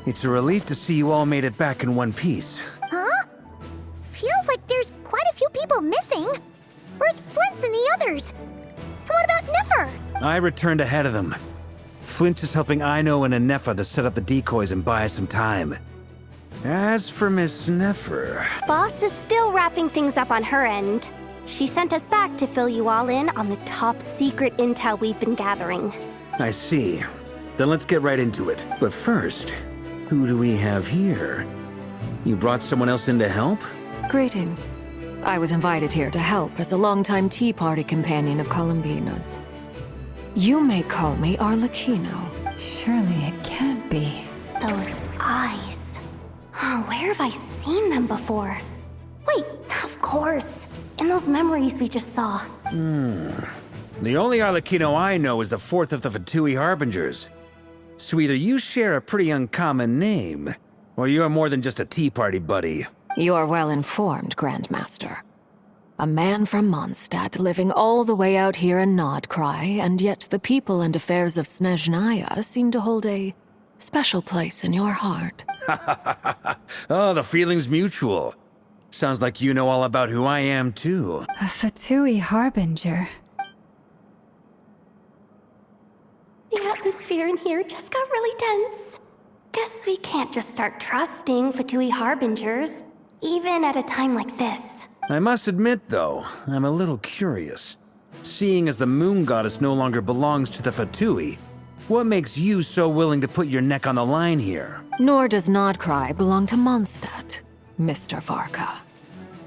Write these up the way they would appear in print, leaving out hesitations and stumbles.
It's a relief to see you all made it back in one piece. Huh? Feels like there's quite a few people missing. Where's Flint's and the others? And what about Nefer? I returned ahead of them. Flint is helping Ino and Anefa to set up the decoys and buy us some time. As for Miss Nefer... Boss is still wrapping things up on her end. She sent us back to fill you all in on the top secret intel we've been gathering. I see. Then let's get right into it. But first, who do we have here? You brought someone else in to help? Greetings. I was invited here to help as a longtime Tea Party companion of Columbina's. You may call me Arlecchino. Surely it can't be. Those eyes. Oh, where have I seen them before? Wait, of course. In those memories we just saw. The only Arlecchino I know is the fourth of the Fatui Harbingers. So either you share a pretty uncommon name, or you're more than just a Tea Party buddy. You're well informed, Grandmaster. A man from Mondstadt living all the way out here in Nod-Krai, and yet the people and affairs of Snezhnaya seem to hold a special place in your heart. Oh, the feeling's mutual. Sounds like you know all about who I am, too. A Fatui Harbinger. The atmosphere in here just got really tense. Guess we can't just start trusting Fatui Harbingers, even at a time like this. I must admit, though, I'm a little curious. Seeing as the moon goddess no longer belongs to the Fatui, what makes you so willing to put your neck on the line here? Nor does Nod-Krai belong to Mondstadt, Mr. Varka.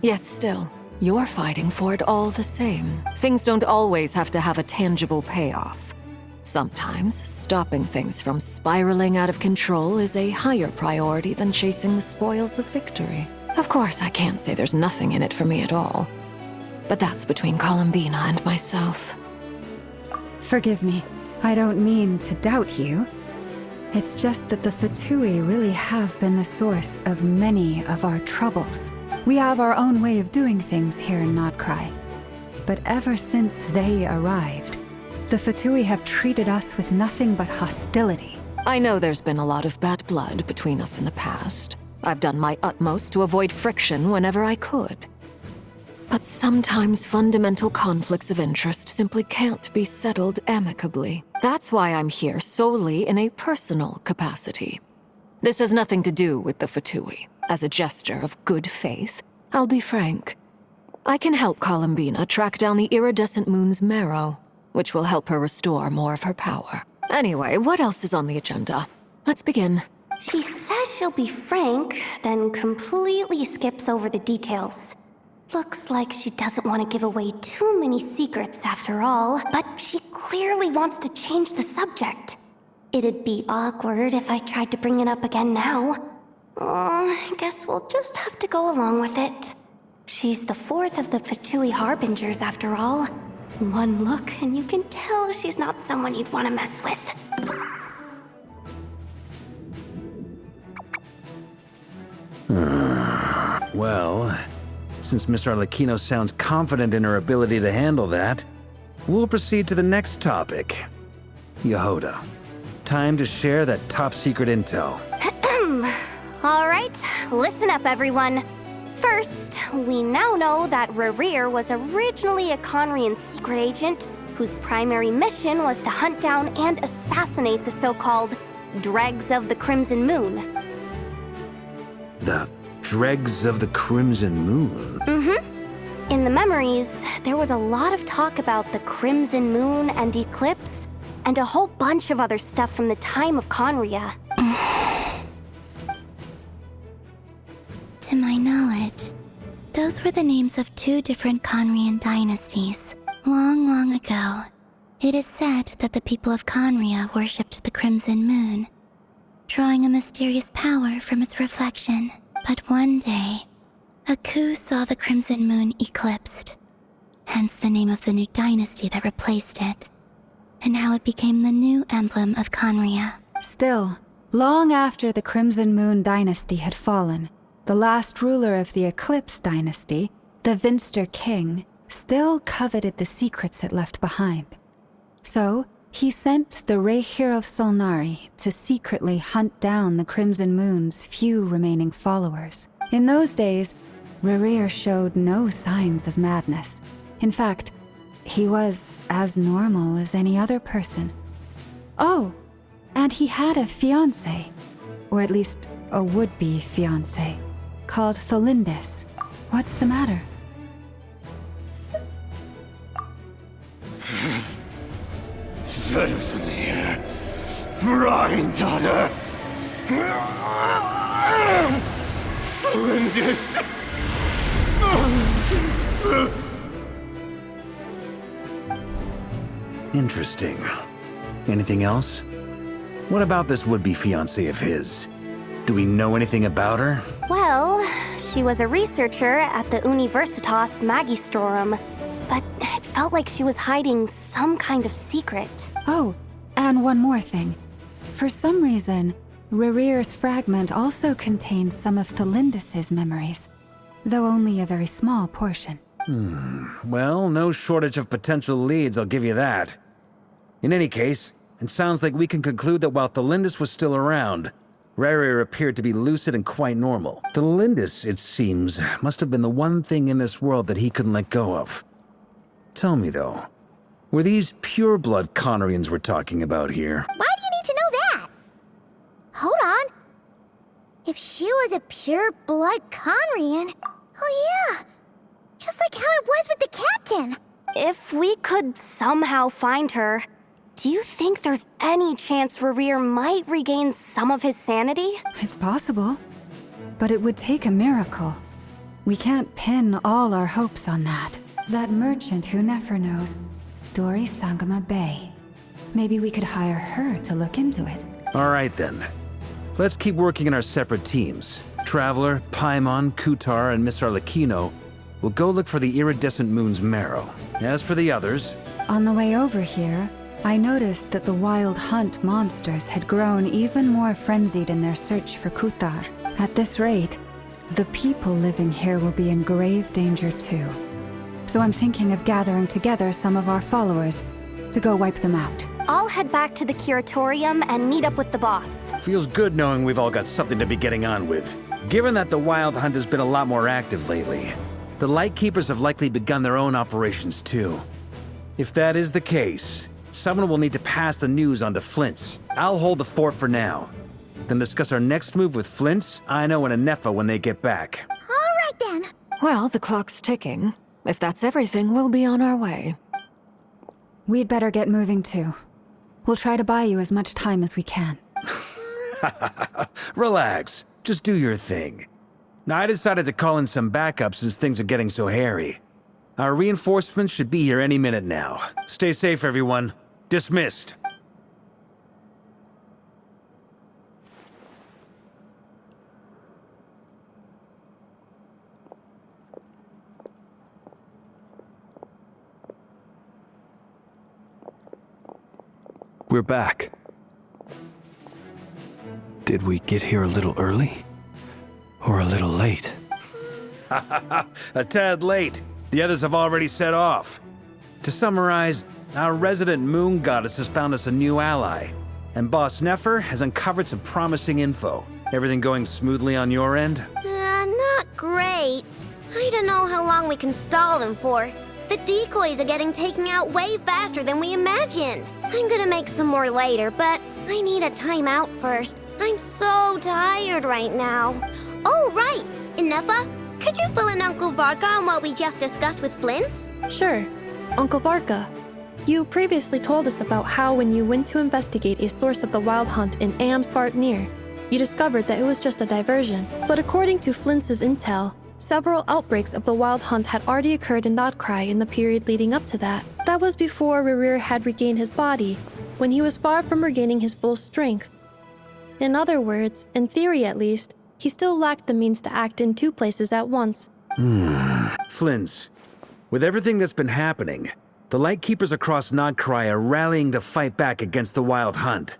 Yet still, you're fighting for it all the same. Things don't always have to have a tangible payoff. Sometimes, stopping things from spiraling out of control is a higher priority than chasing the spoils of victory. Of course, I can't say there's nothing in it for me at all. But that's between Columbina and myself. Forgive me. I don't mean to doubt you. It's just that the Fatui really have been the source of many of our troubles. We have our own way of doing things here in Nod-Krai. But ever since they arrived, the Fatui have treated us with nothing but hostility. I know there's been a lot of bad blood between us in the past. I've done my utmost to avoid friction whenever I could. But sometimes fundamental conflicts of interest simply can't be settled amicably. That's why I'm here solely in a personal capacity. This has nothing to do with the Fatui. As a gesture of good faith, I'll be frank. I can help Columbina track down the iridescent moon's marrow, which will help her restore more of her power. Anyway, what else is on the agenda? Let's begin. She says she'll be frank, then completely skips over the details. Looks like she doesn't want to give away too many secrets after all, but she clearly wants to change the subject. It'd be awkward if I tried to bring it up again now. I guess we'll just have to go along with it. She's the fourth of the Fatui Harbingers after all. One look and you can tell she's not someone you'd want to mess with. Well, since Miss Arlecchino sounds confident in her ability to handle that, we'll proceed to the next topic. Yehoda, time to share that top-secret intel. Alright, listen up everyone. First, we now know that Rerir was originally a Conrian secret agent whose primary mission was to hunt down and assassinate the so-called Dregs of the Crimson Moon. The Dregs of the Crimson Moon? Mm-hmm. In the memories, there was a lot of talk about the Crimson Moon and Eclipse, and a whole bunch of other stuff from the time of Conria. To my knowledge, those were the names of two different Conrian dynasties. Long, long ago, it is said that the people of Conria worshipped the Crimson Moon, drawing a mysterious power from its reflection. But one day, a coup saw the Crimson Moon eclipsed, hence the name of the new dynasty that replaced it, and how it became the new emblem of Conria. Still, long after the Crimson Moon dynasty had fallen, the last ruler of the Eclipse dynasty, the Vinster King, still coveted the secrets it left behind. So, He sent the Rehir of Solnari to secretly hunt down the Crimson Moon's few remaining followers. In those days, Rerir showed no signs of madness. In fact, he was as normal as any other person. Oh, and he had a fiancé, or at least a would-be fiancé, called Tholindis. What's the matter? Verfnir, Freindaughter, Tholindis. Interesting. Anything else? What about this would-be fiancé of his? Do we know anything about her? Well, she was a researcher at the Universitas Magistrorum, but it felt like she was hiding some kind of secret. Oh, and one more thing. For some reason, Rerir's fragment also contained some of Tholindis' memories, though only a very small portion. Well, no shortage of potential leads, I'll give you that. In any case, it sounds like we can conclude that while Tholindis was still around, Rerir appeared to be lucid and quite normal. Tholindis, it seems, must have been the one thing in this world that he couldn't let go of. Tell me, though, were these pure-blood Conrians we're talking about here? Why do you need to know that? Hold on. If she was a pure-blood Conrian... Oh yeah, just like how it was with the captain. If we could somehow find her, do you think there's any chance Rerir might regain some of his sanity? It's possible, but it would take a miracle. We can't pin all our hopes on that. That merchant who Nefer knows, Dori Sangama Bay. Maybe we could hire her to look into it. All right, then. Let's keep working in our separate teams. Traveler, Paimon, Kutar, and Miss Arlecchino will go look for the iridescent moon's marrow. As for the others... On the way over here, I noticed that the Wild Hunt monsters had grown even more frenzied in their search for Kutar. At this rate, the people living here will be in grave danger too. So I'm thinking of gathering together some of our followers to go wipe them out. I'll head back to the curatorium and meet up with the boss. Feels good knowing we've all got something to be getting on with. Given that the Wild Hunt has been a lot more active lately, the Lightkeepers have likely begun their own operations too. If that is the case, someone will need to pass the news on to Flint's. I'll hold the fort for now. Then discuss our next move with Flint's, Ino, and Anefa when they get back. All right then. Well, the clock's ticking. If that's everything, we'll be on our way. We'd better get moving too. We'll try to buy you as much time as we can. Relax. Just do your thing. I decided to call in some backup since things are getting so hairy. Our reinforcements should be here any minute now. Stay safe, everyone. Dismissed. We're back. Did we get here a little early? Or a little late? A tad late. The others have already set off. To summarize, our resident moon goddess has found us a new ally, and Boss Nefer has uncovered some promising info. Everything going smoothly on your end? Not great. I don't know how long we can stall them for. The decoys are getting taken out way faster than we imagined. I'm gonna make some more later, but I need a timeout first. I'm so tired right now. Oh, right! Inefa, could you fill in Uncle Varka on what we just discussed with Flint's? Sure. Uncle Varka, you previously told us about how when you went to investigate a source of the Wild Hunt in Amsvartnir, you discovered that it was just a diversion. But according to Flint's intel, several outbreaks of the Wild Hunt had already occurred in Nod-Krai in the period leading up to that. That was before Rerir had regained his body, when he was far from regaining his full strength. In other words, in theory at least, he still lacked the means to act in two places at once. Flint's, with everything that's been happening, the Lightkeepers across Nod-Krai are rallying to fight back against the Wild Hunt.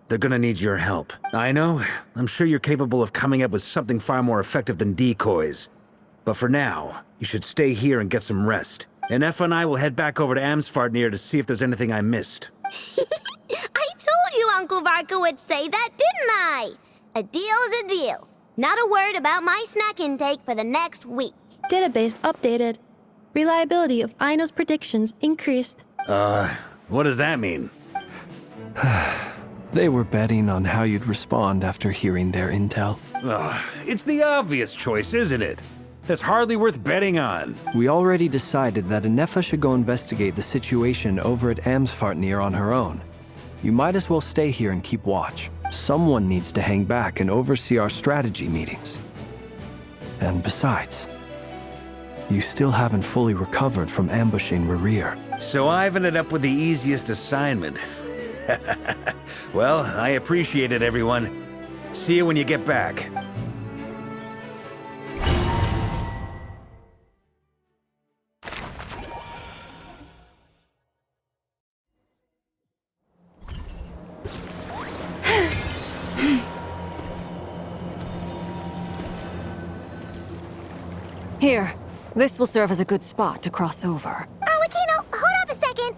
They're gonna need your help. I know, I'm sure you're capable of coming up with something far more effective than decoys. But for now, you should stay here and get some rest. And Efa and I will head back over to Amsvartnir to see if there's anything I missed. I told you Uncle Varka would say that, didn't I? A deal's a deal. Not a word about my snack intake for the next week. Database updated. Reliability of Aino's predictions increased. What does that mean? They were betting on how you'd respond after hearing their intel. It's the obvious choice, isn't it? That's hardly worth betting on. We already decided that Anefa should go investigate the situation over at Amsfartnir on her own. You might as well stay here and keep watch. Someone needs to hang back and oversee our strategy meetings. And besides, you still haven't fully recovered from ambushing Rerir. So I've ended up with the easiest assignment. Well, I appreciate it, everyone. See you when you get back. Here, this will serve as a good spot to cross over. Arlecchino, hold up a second.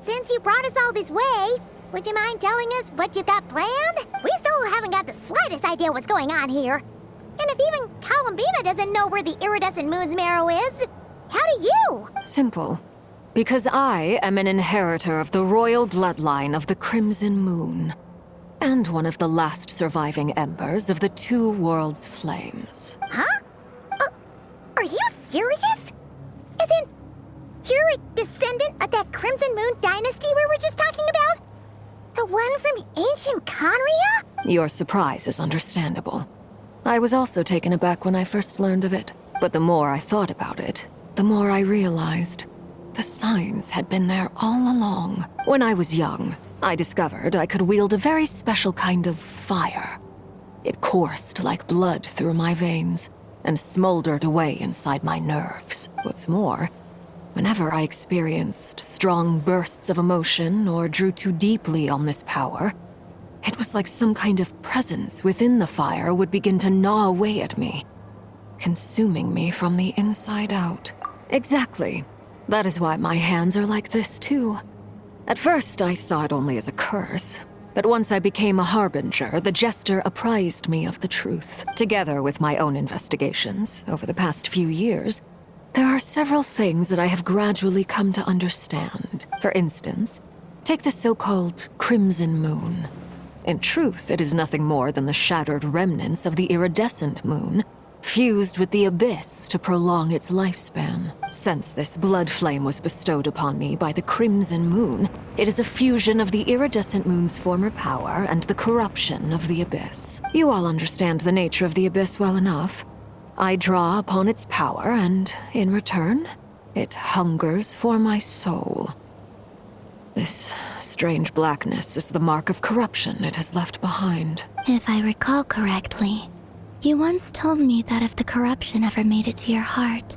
Since you brought us all this way, would you mind telling us what you've got planned? We still haven't got the slightest idea what's going on here. And if even Columbina doesn't know where the iridescent moon's marrow is, how do you? Simple. Because I am an inheritor of the royal bloodline of the Crimson Moon, and one of the last surviving embers of the Two Worlds' flames. Huh? Are you serious? Isn't you're a descendant of that Crimson Moon dynasty we were just talking about? The one from ancient Conria? Your surprise is understandable. I was also taken aback when I first learned of it, but the more I thought about it, the more I realized the signs had been there all along. When I was young, I discovered I could wield a very special kind of fire. It coursed like blood through my veins and smoldered away inside my nerves. What's more, whenever I experienced strong bursts of emotion or drew too deeply on this power, it was like some kind of presence within the fire would begin to gnaw away at me, consuming me from the inside out. Exactly. That is why my hands are like this too. At first, I saw it only as a curse. But once I became a harbinger, the jester apprised me of the truth. Together with my own investigations over the past few years, there are several things that I have gradually come to understand. For instance, take the so-called Crimson Moon. In truth, it is nothing more than the shattered remnants of the iridescent moon, fused with the abyss to prolong its lifespan. Since this blood flame was bestowed upon me by the Crimson Moon, it is a fusion of the iridescent moon's former power and the corruption of the abyss. You all understand the nature of the abyss well enough. I draw upon its power, and in return, it hungers for my soul. This strange blackness is the mark of corruption it has left behind. If I recall correctly, you once told me that if the corruption ever made it to your heart,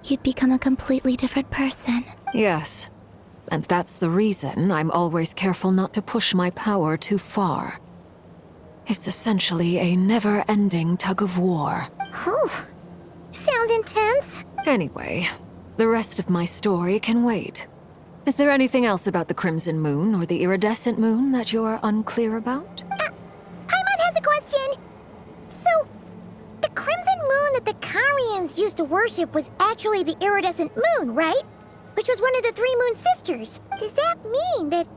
you'd become a completely different person. Yes, and that's the reason I'm always careful not to push my power too far. It's essentially a never-ending tug of war. Whew. Sounds intense. Anyway, the rest of my story can wait. Is there anything else about the Crimson Moon or the Iridescent Moon that you're unclear about? Paimon has a question. So, the Crimson Moon that the Carians used to worship was actually the Iridescent Moon, right? Which was one of the three Moon Sisters. Does that mean that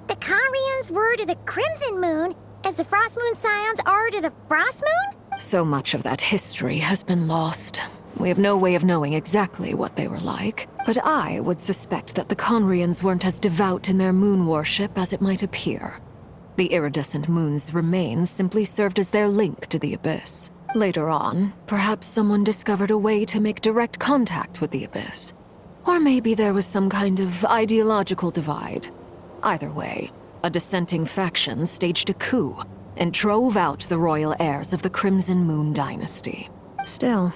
the Carians were to the Crimson Moon as the Frost Moon Scions are to the Frost Moon? So much of that history has been lost. We have no way of knowing exactly what they were like, but I would suspect that the Conrians weren't as devout in their moon worship as it might appear. The iridescent moon's remains simply served as their link to the Abyss. Later on, perhaps someone discovered a way to make direct contact with the Abyss. Or maybe there was some kind of ideological divide. Either way, a dissenting faction staged a coup and drove out the royal heirs of the Crimson Moon dynasty. Still,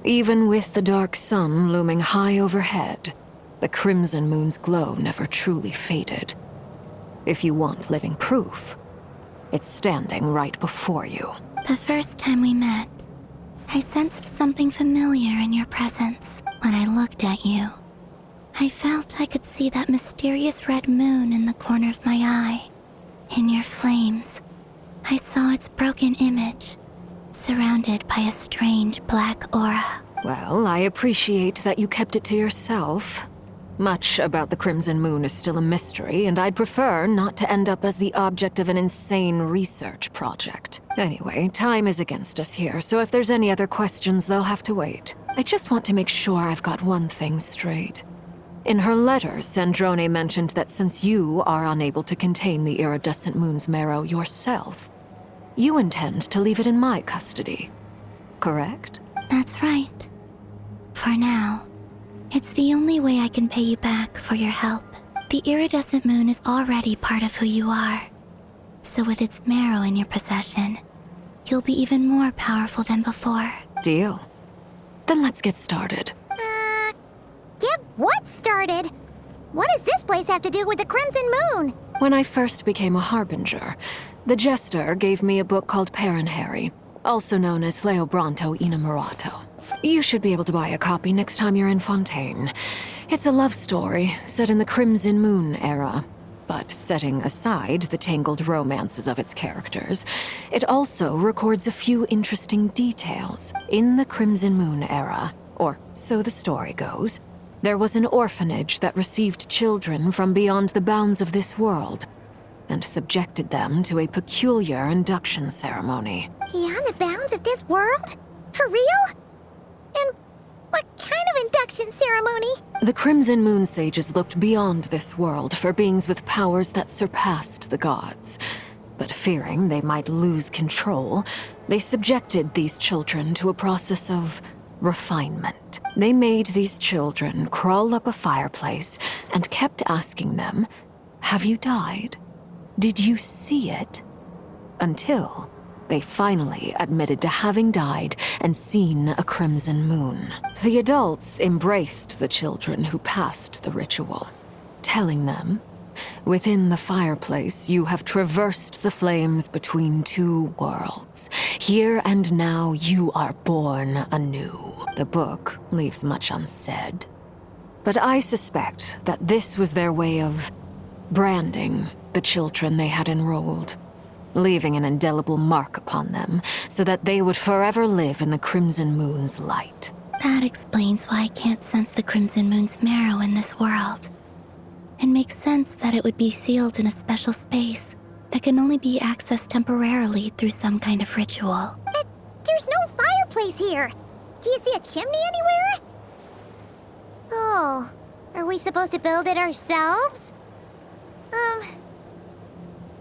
even with the dark sun looming high overhead, the Crimson Moon's glow never truly faded. If you want living proof, it's standing right before you. The first time we met, I sensed something familiar in your presence when I looked at you. I felt I could see that mysterious red moon in the corner of my eye. In your flames, I saw its broken image, surrounded by a strange black aura. Well, I appreciate that you kept it to yourself. Much about the Crimson Moon is still a mystery, and I'd prefer not to end up as the object of an insane research project. Anyway, time is against us here, so if there's any other questions, they'll have to wait. I just want to make sure I've got one thing straight. In her letter, Sandrone mentioned that since you are unable to contain the iridescent moon's marrow yourself, you intend to leave it in my custody. Correct? That's right. For now. It's the only way I can pay you back for your help. The iridescent moon is already part of who you are. So with its marrow in your possession, you'll be even more powerful than before. Deal. Then let's get started. Get what started? What does this place have to do with the Crimson Moon? When I first became a Harbinger, the Jester gave me a book called Harry, also known as Leobranto Innamorato. You should be able to buy a copy next time you're in Fontaine. It's a love story set in the Crimson Moon era. But setting aside the tangled romances of its characters, it also records a few interesting details. In the Crimson Moon era, or so the story goes, there was an orphanage that received children from beyond the bounds of this world, and subjected them to a peculiar induction ceremony. Beyond the bounds of this world? For real? And what kind of induction ceremony? The Crimson Moon sages looked beyond this world for beings with powers that surpassed the gods. But fearing they might lose control, they subjected these children to a process of refinement. They made these children crawl up a fireplace and kept asking them, "Have you died? Did you see it?" Until they finally admitted to having died and seen a crimson moon. The adults embraced the children who passed the ritual, telling them, "Within the fireplace, you have traversed the flames between two worlds. Here and now, you are born anew." The book leaves much unsaid, but I suspect that this was their way of branding the children they had enrolled, leaving an indelible mark upon them so that they would forever live in the Crimson Moon's light. That explains why I can't sense the Crimson Moon's marrow in this world. It makes sense that it would be sealed in a special space that can only be accessed temporarily through some kind of ritual. But there's no fireplace here. Do you see a chimney anywhere? Oh, are we supposed to build it ourselves?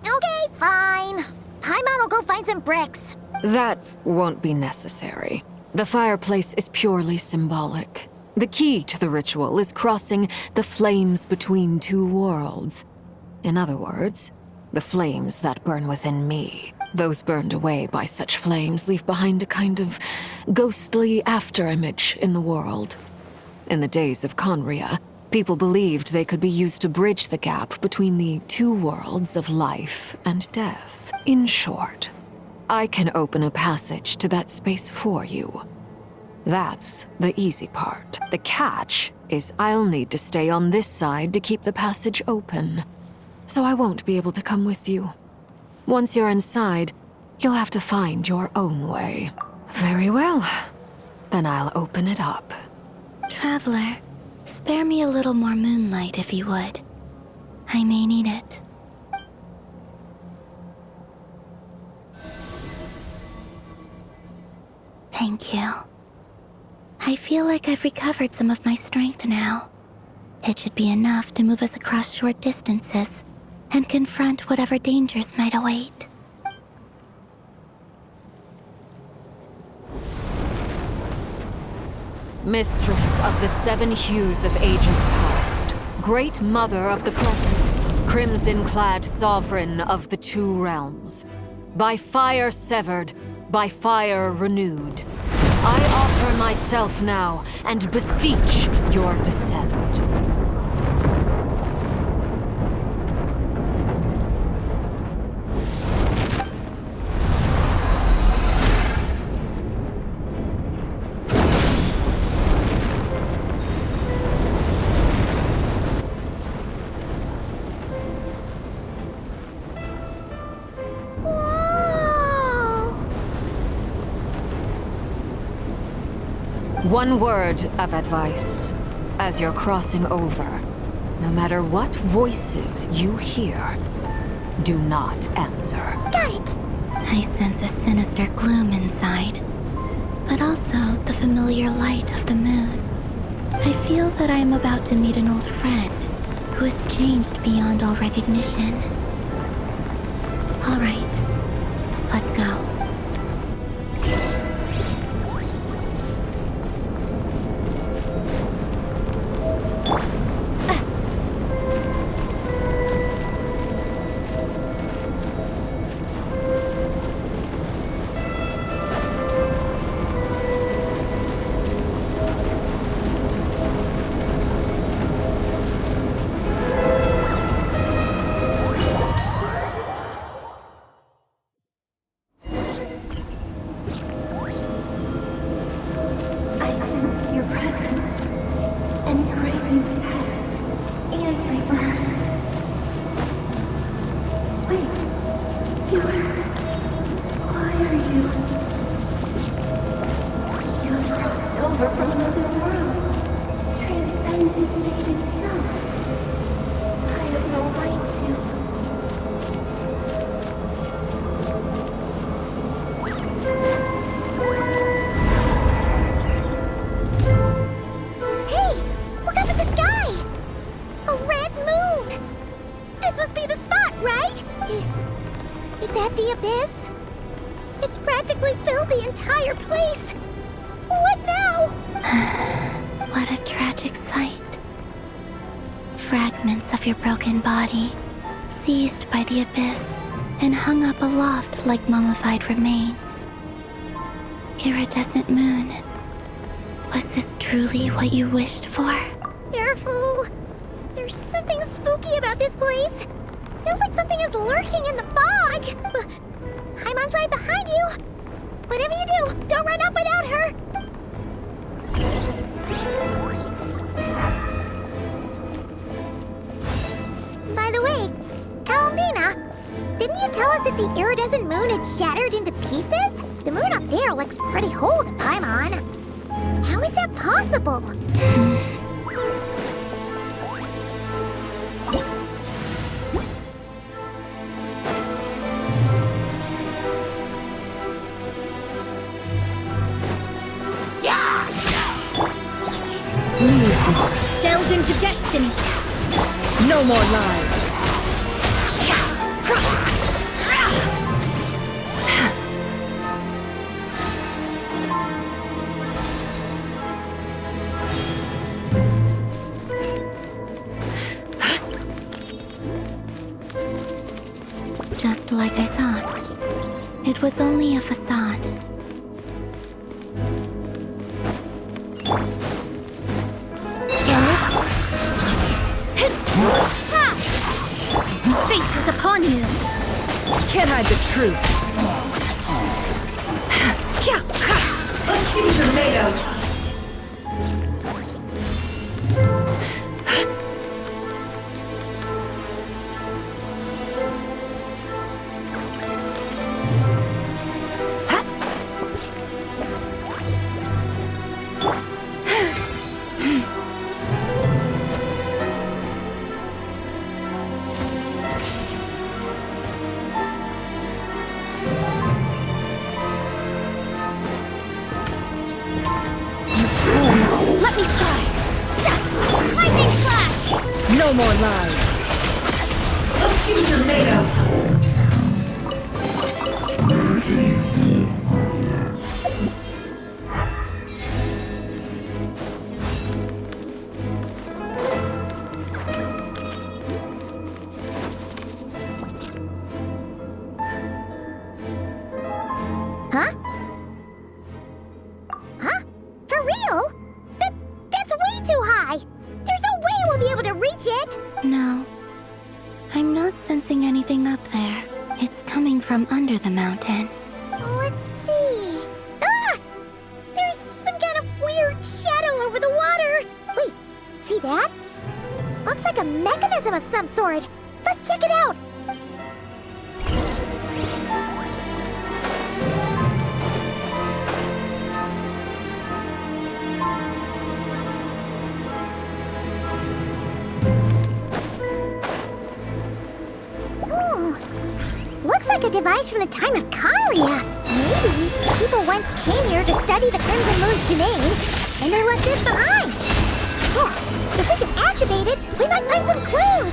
Okay, fine. Paimon will go find some bricks. That won't be necessary. The fireplace is purely symbolic. The key to the ritual is crossing the flames between two worlds. In other words, the flames that burn within me. Those burned away by such flames leave behind a kind of ghostly afterimage in the world. In the days of Conria, people believed they could be used to bridge the gap between the two worlds of life and death. In short, I can open a passage to that space for you. That's the easy part. The catch is I'll need to stay on this side to keep the passage open, so I won't be able to come with you. Once you're inside, you'll have to find your own way. Very well. Then I'll open it up. Traveler, spare me a little more moonlight if you would. I may need it. Thank you. I feel like I've recovered some of my strength now. It should be enough to move us across short distances and confront whatever dangers might await. Mistress of the seven hues of ages past, great mother of the present, crimson-clad sovereign of the two realms, by fire severed, by fire renewed, I offer myself now and beseech your descent. One word of advice. As you're crossing over, no matter what voices you hear, do not answer. Got it! I sense a sinister gloom inside, but also the familiar light of the moon. I feel that I am about to meet an old friend who has changed beyond all recognition. All right, let's go. Fragments of your broken body, seized by the abyss, and hung up aloft like mummified remains. Iridescent moon, was this truly what you wished for? Careful! There's something spooky about this place. Feels like something is lurking in the fog. Haimon's right behind you. Whatever you do, don't run off without her. By the way, Columbina, didn't you tell us that the iridescent moon had shattered into pieces? The moon up there looks pretty whole to Paimon. How is that possible? Delve into destiny. No more lies. Just like I thought. It was only a facade. Fate is upon you. Can't hide the truth. Let's see what you're made of. No more lies. Let's see what you're made of. Huh? Huh? For real? That's way too high! There's no way we'll be able to reach it! No. I'm not sensing anything up there. It's coming from under the mountain. Let's see... Ah! There's some kind of weird shadow over the water! Wait, see that? Looks like a mechanism of some sort. Let's check it out! like a device from the time of Kalia. Maybe people once came here to study the Crimson Moon's domain, and they left this behind. Oh, if we can activate it, we might find some clues.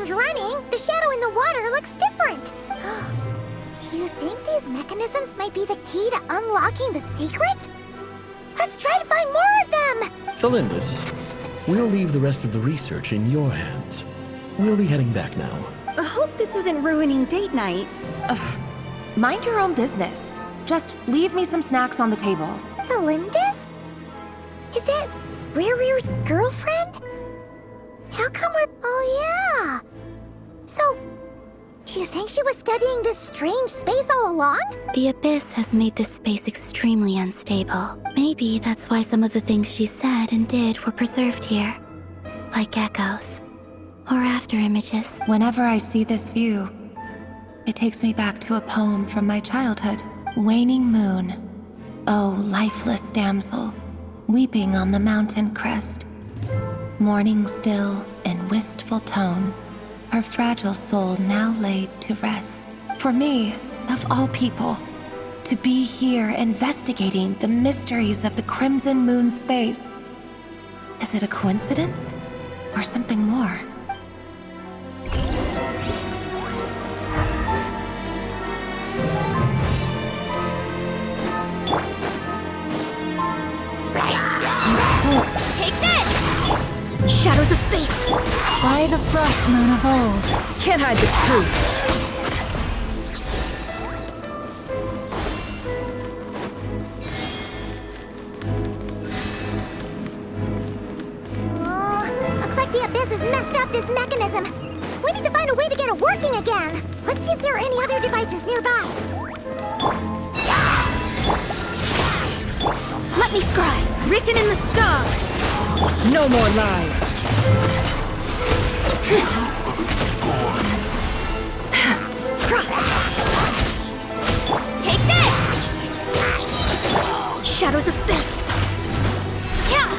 Running, the shadow in the water looks different. Do you think these mechanisms might be the key to unlocking the secret? Let's try to find more of them! Thalindis, we'll leave the rest of the research in your hands. We'll be heading back now. I hope this isn't ruining date night. Ugh. Mind your own business. Just leave me some snacks on the table. Thalindis? Is that Rear's girlfriend? How come we're... Oh, yeah. So, do you think she was studying this strange space all along? The Abyss has made this space extremely unstable. Maybe that's why some of the things she said and did were preserved here. Like echoes. Or after images. Whenever I see this view, it takes me back to a poem from my childhood. Waning moon, oh lifeless damsel, weeping on the mountain crest. Mourning still in wistful tone, her fragile soul now laid to rest. For me, of all people, to be here investigating the mysteries of the Crimson Moon space. Is it a coincidence or something more? Take this! Shadows of fate! By the frost moon of old. Can't hide the truth. Looks like the Abyss has messed up this mechanism. We need to find a way to get it working again. Let's see if there are any other devices nearby. Let me scry! Written in the stars! No more lies. Take this! Shadows of fate! Yeah!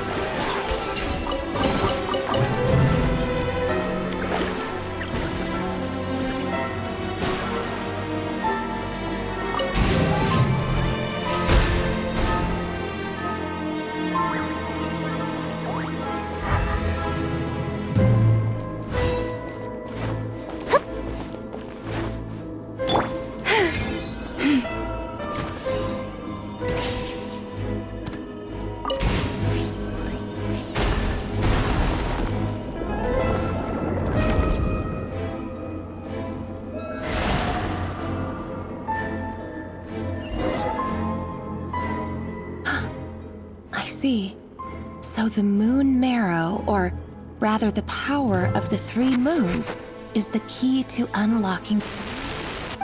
So the moon marrow, or rather the power of the 3 moons, is the key to unlocking...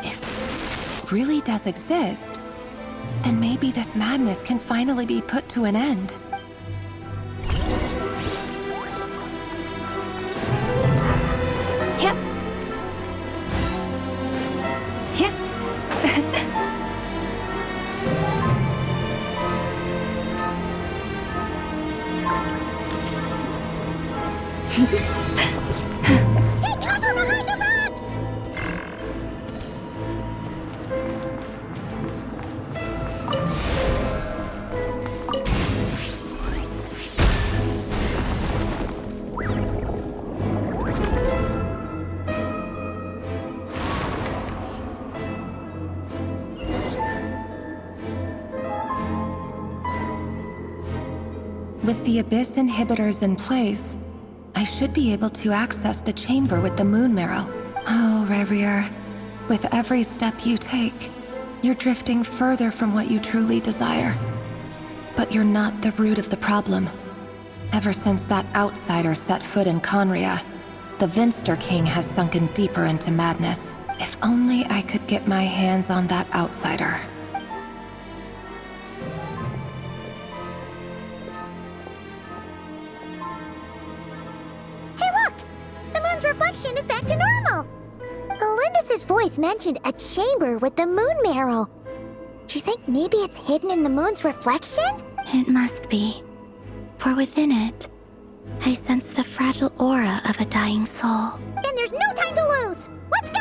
If it really does exist, then maybe this madness can finally be put to an end. Yep. Yep. Take cover behind the rocks! With the Abyss inhibitors in place, I should be able to access the chamber with the moon marrow. Oh, Rerir, with every step you take, you're drifting further from what you truly desire. But you're not the root of the problem. Ever since that outsider set foot in Conria, the Vinster King has sunken deeper into madness. If only I could get my hands on that outsider. moon's reflection is back to normal. Alindis' voice mentioned a chamber with the moon marrow. Do you think maybe it's hidden in the moon's reflection? It must be. For within it, I sense the fragile aura of a dying soul. Then there's no time to lose! Let's go!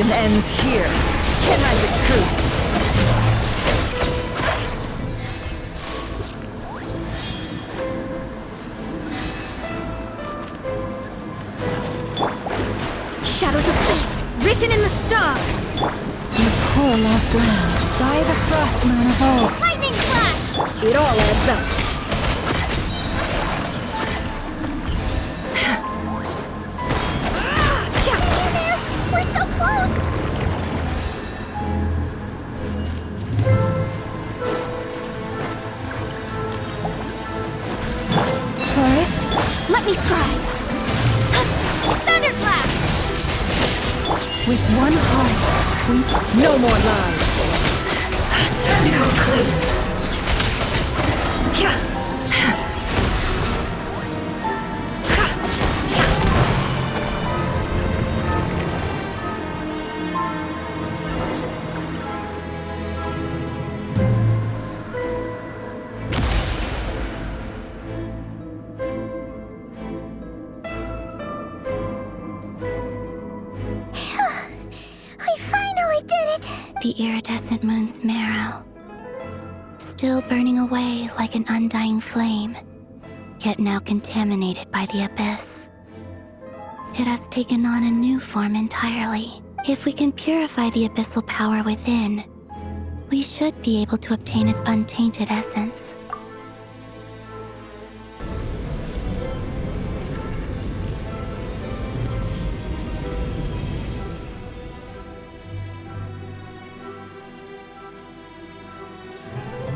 Ends here. Can I the truth? Shadows of fate, written in the stars. The poor lost land, by the frost moon of old. Lightning flash! It all adds up. With one heart, no more lies. Time to come clean. The iridescent moon's marrow, still burning away like an undying flame, yet now contaminated by the abyss. It has taken on a new form entirely. If we can purify the abyssal power within, we should be able to obtain its untainted essence.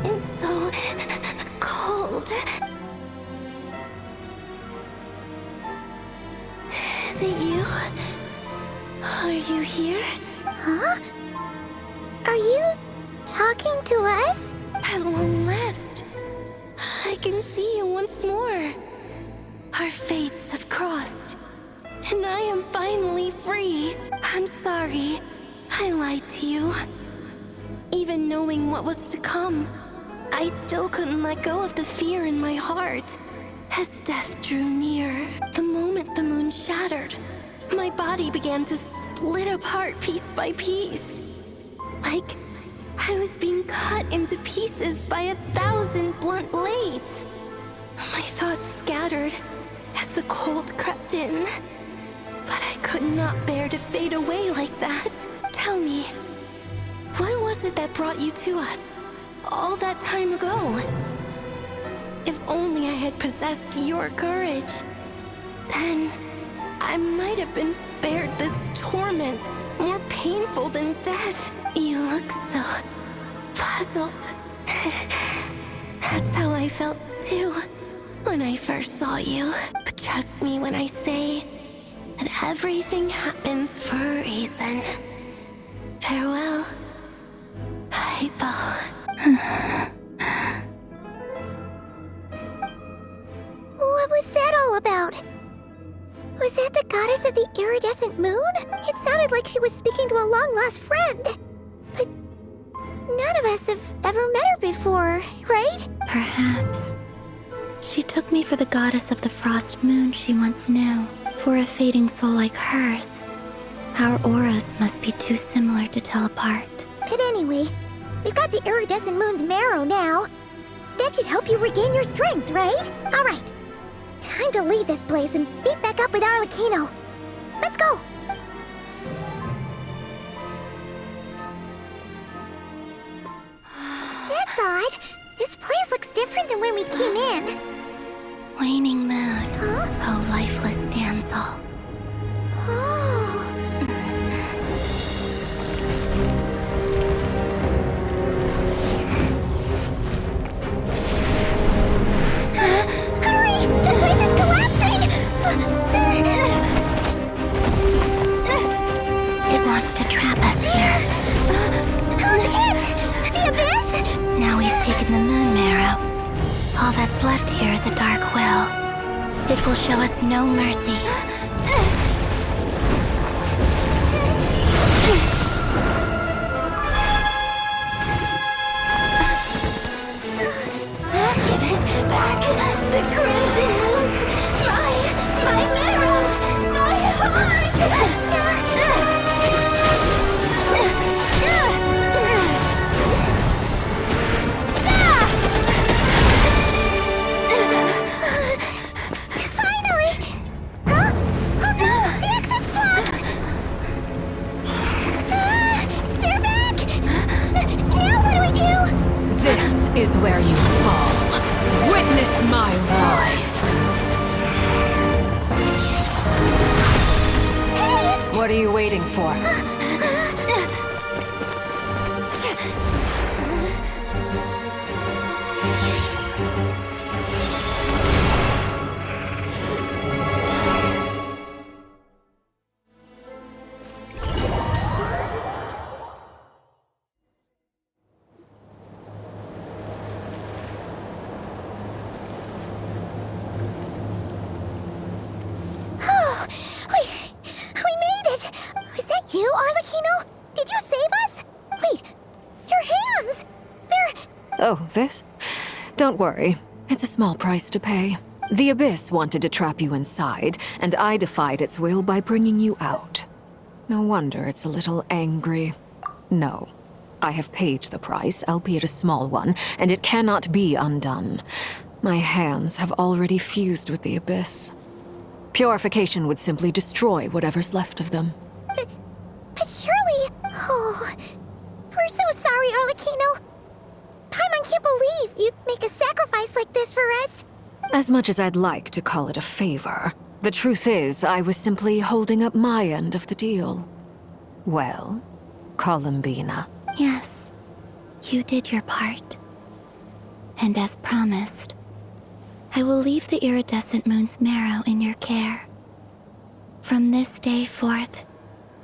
It's so cold. Is it you? Are you here? Huh? Are you talking to us? At long last, I can see you once more. Our fates have crossed, and I am finally free. I'm sorry, I lied to you. Even knowing what was to come, I still couldn't let go of the fear in my heart. As death drew near, the moment the moon shattered, my body began to split apart piece by piece. Like I was being cut into pieces by 1,000 blunt blades. My thoughts scattered as the cold crept in. But I could not bear to fade away like that. Tell me, what was it that brought you to us all that time ago? If only I had possessed your courage, then I might have been spared this torment, more painful than death. You look so puzzled. That's how I felt too when I first saw you. But trust me when I say that everything happens for a reason. Farewell, Hypo. What was that all about? Was that the goddess of the iridescent moon? It sounded like she was speaking to a long-lost friend. But none of us have ever met her before, right? Perhaps. She took me for the goddess of the frost moon she once knew. For a fading soul like hers, our auras must be too similar to tell apart. But anyway, we've got the iridescent moon's marrow now. That should help you regain your strength, right? Alright. Time to leave this place and meet back up with Arlecchino. Let's go! That's odd. This place looks different than when we came in. Waning moon, Huh? oh lifeless damsel. Oh. Hurry! The place is collapsing! It wants to trap us here. Who's it? The Abyss? Now we've taken the moon marrow. All that's left here is a dark will. It will show us no mercy. Give it back! The crimson moons! My marrow! My heart! Finally! Huh? Oh no! The exit's blocked! They're back! Now what do we do? This is where you fall. Witness my rise. Hey, What are you waiting for? Oh, we made it! Was that you, Arlecchino? Did you save us? Wait, your hands! They're... Oh, this? Don't worry. It's a small price to pay. The Abyss wanted to trap you inside, and I defied its will by bringing you out. No wonder it's a little angry. No. I have paid the price, albeit a small one, and it cannot be undone. My hands have already fused with the Abyss. Purification would simply destroy whatever's left of them. But surely... Oh... We're so sorry, Arlecchino. Paimon can't believe you'd make a sacrifice like this for us. As much as I'd like to call it a favor, the truth is I was simply holding up my end of the deal. Well, Columbina. Yes, you did your part. And as promised, I will leave the iridescent moon's marrow in your care. From this day forth,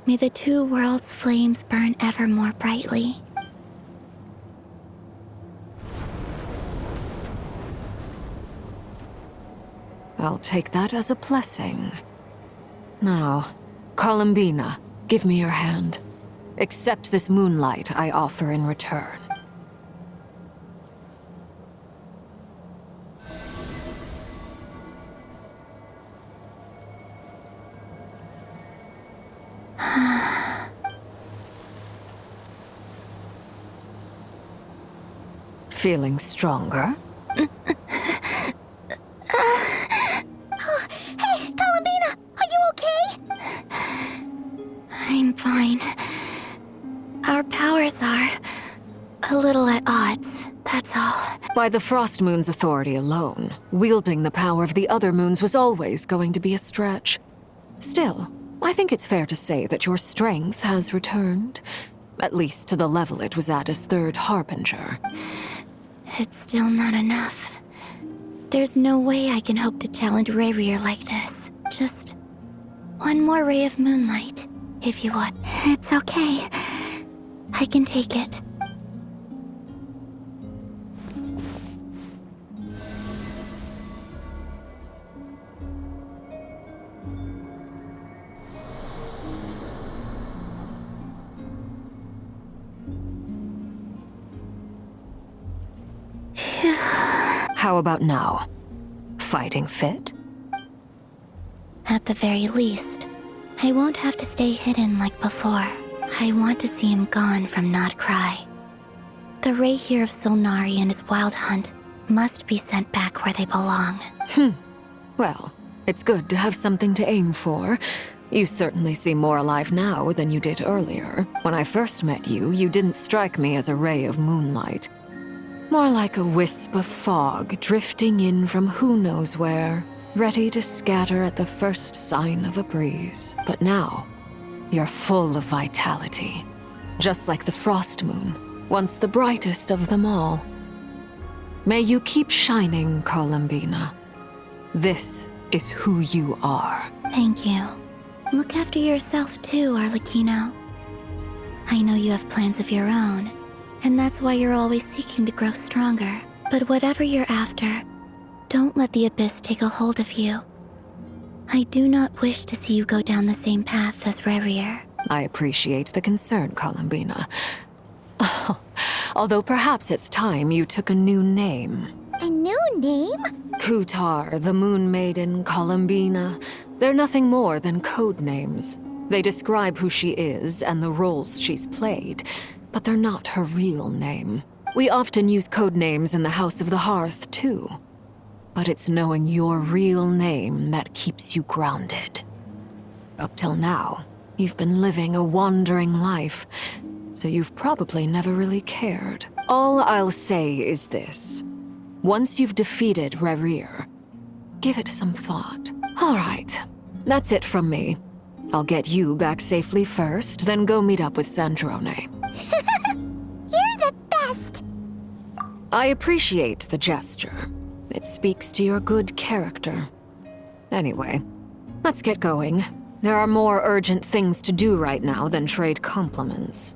may the two worlds' flames burn ever more brightly. I'll take that as a blessing. Now, Columbina, give me your hand. Accept this moonlight I offer in return. Feeling stronger? Hey, Columbina! Are you okay? I'm fine. Our powers are a little at odds, that's all. By the Frost Moon's authority alone, wielding the power of the other moons was always going to be a stretch. Still, I think it's fair to say that your strength has returned. At least to the level it was at as Third Harbinger. It's still not enough. There's no way I can hope to challenge Rayrier like this. Just one more ray of moonlight, if you would. It's okay. I can take it. How about now? Fighting fit? At the very least, I won't have to stay hidden like before. I want to see him gone from Nod-Krai. The Ray here of Solnari and his wild hunt must be sent back where they belong. Well, it's good to have something to aim for. You certainly seem more alive now than you did earlier. When I first met you, you didn't strike me as a ray of moonlight. More like a wisp of fog drifting in from who knows where, ready to scatter at the first sign of a breeze. But now, you're full of vitality. Just like the frost moon, once the brightest of them all. May you keep shining, Columbina. This is who you are. Thank you. Look after yourself too, Arlecchino. I know you have plans of your own, and that's why you're always seeking to grow stronger. But whatever you're after, don't let the Abyss take a hold of you. I do not wish to see you go down the same path as Rayrier. I appreciate the concern, Columbina. Although perhaps it's time you took a new name. A new name? Kutar, the Moon Maiden, Columbina. They're nothing more than code names. They describe who she is and the roles she's played, but they're not her real name. We often use code names in the House of the Hearth, too. But it's knowing your real name that keeps you grounded. Up till now, you've been living a wandering life, so you've probably never really cared. All I'll say is this. Once you've defeated Rayrier, give it some thought. All right, that's it from me. I'll get you back safely first, then go meet up with Sandrone. You're the best! I appreciate the gesture. It speaks to your good character. Anyway, let's get going. There are more urgent things to do right now than trade compliments.